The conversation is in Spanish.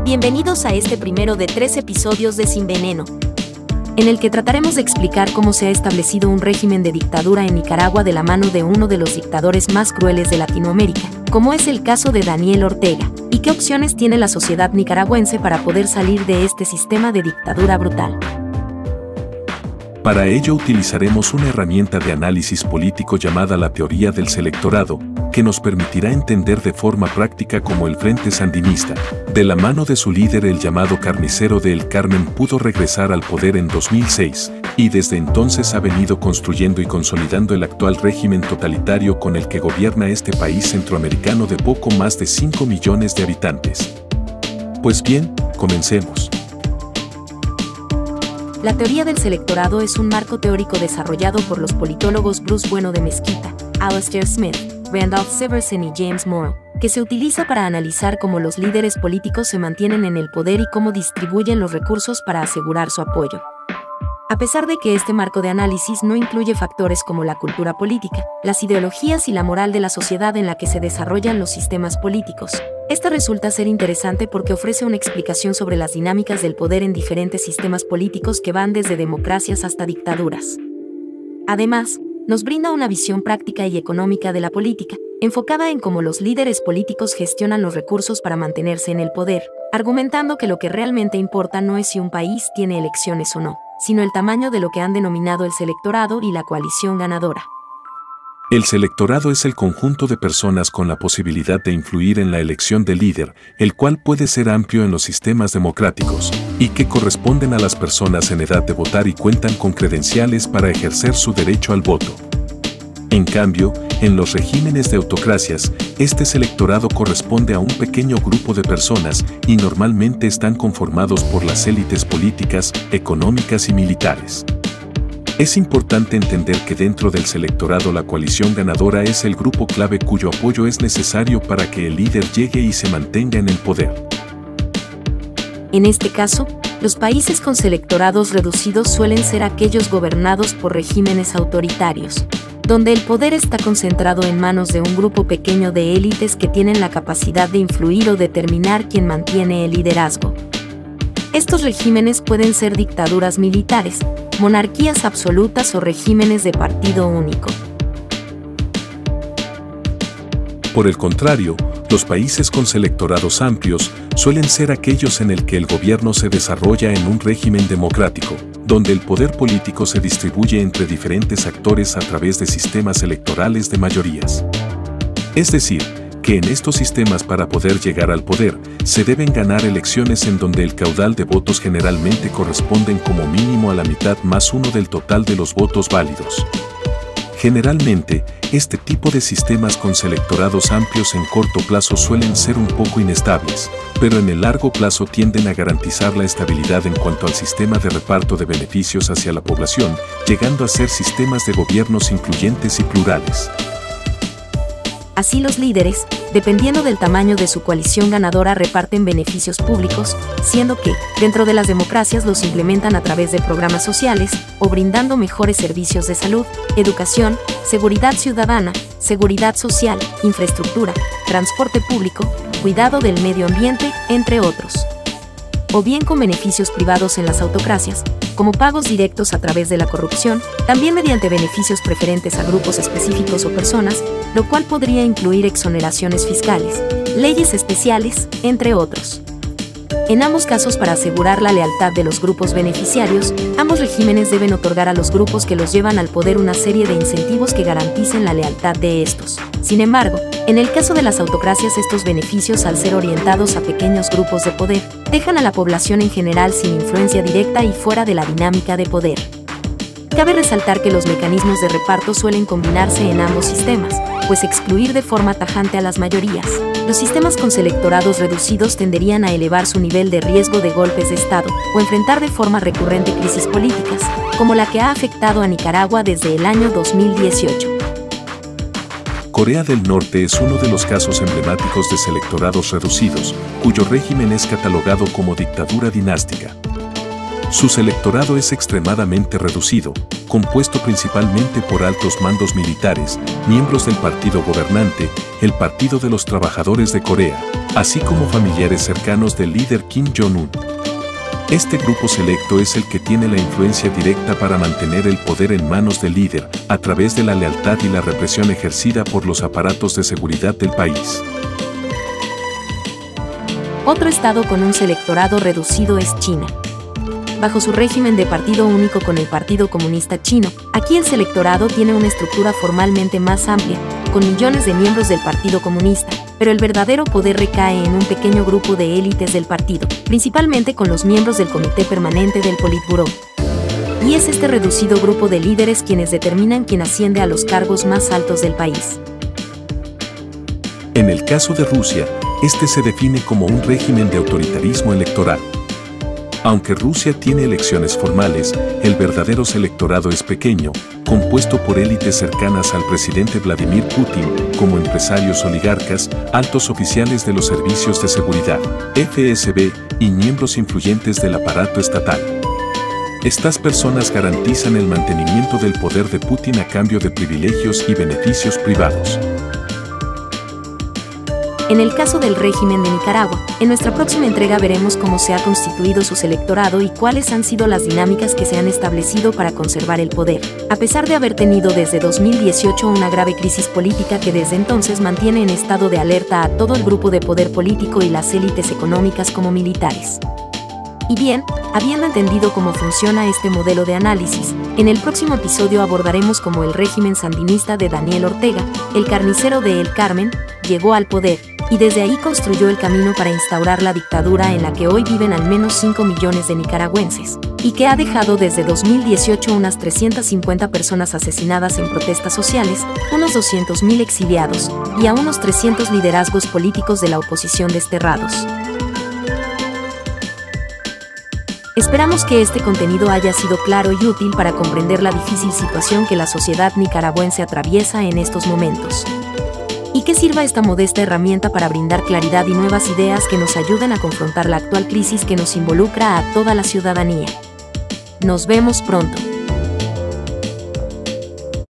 Bienvenidos a este primero de 3 episodios de Sin Veneno, en el que trataremos de explicar cómo se ha establecido un régimen de dictadura en Nicaragua de la mano de uno de los dictadores más crueles de Latinoamérica, como es el caso de Daniel Ortega, y qué opciones tiene la sociedad nicaragüense para poder salir de este sistema de dictadura brutal. Para ello utilizaremos una herramienta de análisis político llamada la teoría del selectorado, que nos permitirá entender de forma práctica cómo el Frente Sandinista, de la mano de su líder el llamado Carnicero de El Carmen, pudo regresar al poder en 2006, y desde entonces ha venido construyendo y consolidando el actual régimen totalitario con el que gobierna este país centroamericano de poco más de 5 millones de habitantes. Pues bien, comencemos. La teoría del selectorado es un marco teórico desarrollado por los politólogos Bruce Bueno de Mezquita, Alastair Smith, Randolph Severson y James Morrow, que se utiliza para analizar cómo los líderes políticos se mantienen en el poder y cómo distribuyen los recursos para asegurar su apoyo. A pesar de que este marco de análisis no incluye factores como la cultura política, las ideologías y la moral de la sociedad en la que se desarrollan los sistemas políticos, esta resulta ser interesante porque ofrece una explicación sobre las dinámicas del poder en diferentes sistemas políticos que van desde democracias hasta dictaduras. Además, nos brinda una visión práctica y económica de la política, enfocada en cómo los líderes políticos gestionan los recursos para mantenerse en el poder, argumentando que lo que realmente importa no es si un país tiene elecciones o no, sino el tamaño de lo que han denominado el selectorado y la coalición ganadora. El selectorado es el conjunto de personas con la posibilidad de influir en la elección del líder, el cual puede ser amplio en los sistemas democráticos, y que corresponden a las personas en edad de votar y cuentan con credenciales para ejercer su derecho al voto. En cambio, en los regímenes de autocracias, este selectorado corresponde a un pequeño grupo de personas y normalmente están conformados por las élites políticas, económicas y militares. Es importante entender que dentro del selectorado la coalición ganadora es el grupo clave cuyo apoyo es necesario para que el líder llegue y se mantenga en el poder. En este caso, los países con selectorados reducidos suelen ser aquellos gobernados por regímenes autoritarios, donde el poder está concentrado en manos de un grupo pequeño de élites que tienen la capacidad de influir o determinar quién mantiene el liderazgo. Estos regímenes pueden ser dictaduras militares, monarquías absolutas o regímenes de partido único. Por el contrario, los países con selectorados amplios suelen ser aquellos en el que el gobierno se desarrolla en un régimen democrático, donde el poder político se distribuye entre diferentes actores a través de sistemas electorales de mayorías. Es decir, que en estos sistemas para poder llegar al poder, se deben ganar elecciones en donde el caudal de votos generalmente corresponden como mínimo a la mitad más uno del total de los votos válidos. Generalmente, este tipo de sistemas con selectorados amplios en corto plazo suelen ser un poco inestables, pero en el largo plazo tienden a garantizar la estabilidad en cuanto al sistema de reparto de beneficios hacia la población, llegando a ser sistemas de gobiernos incluyentes y plurales. Así los líderes, dependiendo del tamaño de su coalición ganadora, reparten beneficios públicos, siendo que, dentro de las democracias, los implementan a través de programas sociales o brindando mejores servicios de salud, educación, seguridad ciudadana, seguridad social, infraestructura, transporte público, cuidado del medio ambiente, entre otros. O bien con beneficios privados en las autocracias, como pagos directos a través de la corrupción, también mediante beneficios preferentes a grupos específicos o personas, lo cual podría incluir exoneraciones fiscales, leyes especiales, entre otros. En ambos casos, para asegurar la lealtad de los grupos beneficiarios, ambos regímenes deben otorgar a los grupos que los llevan al poder una serie de incentivos que garanticen la lealtad de estos. Sin embargo, en el caso de las autocracias, estos beneficios, al ser orientados a pequeños grupos de poder, dejan a la población en general sin influencia directa y fuera de la dinámica de poder. Cabe resaltar que los mecanismos de reparto suelen combinarse en ambos sistemas, pues excluir de forma tajante a las mayorías. Los sistemas con selectorados reducidos tenderían a elevar su nivel de riesgo de golpes de Estado o enfrentar de forma recurrente crisis políticas, como la que ha afectado a Nicaragua desde el año 2018. Corea del Norte es uno de los casos emblemáticos de selectorados reducidos, cuyo régimen es catalogado como dictadura dinástica. Su selectorado es extremadamente reducido, compuesto principalmente por altos mandos militares, miembros del partido gobernante, el Partido de los Trabajadores de Corea, así como familiares cercanos del líder Kim Jong-un. Este grupo selecto es el que tiene la influencia directa para mantener el poder en manos del líder, a través de la lealtad y la represión ejercida por los aparatos de seguridad del país. Otro estado con un selectorado reducido es China. Bajo su régimen de partido único con el Partido Comunista Chino, aquí el selectorado tiene una estructura formalmente más amplia, con millones de miembros del Partido Comunista, pero el verdadero poder recae en un pequeño grupo de élites del partido, principalmente con los miembros del Comité Permanente del Politburó. Y es este reducido grupo de líderes quienes determinan quién asciende a los cargos más altos del país. En el caso de Rusia, este se define como un régimen de autoritarismo electoral. Aunque Rusia tiene elecciones formales, el verdadero selectorado es pequeño, compuesto por élites cercanas al presidente Vladimir Putin, como empresarios oligarcas, altos oficiales de los servicios de seguridad, FSB y miembros influyentes del aparato estatal. Estas personas garantizan el mantenimiento del poder de Putin a cambio de privilegios y beneficios privados. En el caso del régimen de Nicaragua, en nuestra próxima entrega veremos cómo se ha constituido su selectorado y cuáles han sido las dinámicas que se han establecido para conservar el poder, a pesar de haber tenido desde 2018 una grave crisis política que desde entonces mantiene en estado de alerta a todo el grupo de poder político y las élites económicas como militares. Y bien, habiendo entendido cómo funciona este modelo de análisis, en el próximo episodio abordaremos cómo el régimen sandinista de Daniel Ortega, el carnicero de El Carmen, llegó al poder, y desde ahí construyó el camino para instaurar la dictadura en la que hoy viven al menos 5 millones de nicaragüenses, y que ha dejado desde 2018 unas 350 personas asesinadas en protestas sociales, unos 200.000 exiliados, y a unos 300 liderazgos políticos de la oposición desterrados. Esperamos que este contenido haya sido claro y útil para comprender la difícil situación que la sociedad nicaragüense atraviesa en estos momentos. Y que sirva esta modesta herramienta para brindar claridad y nuevas ideas que nos ayuden a confrontar la actual crisis que nos involucra a toda la ciudadanía. Nos vemos pronto.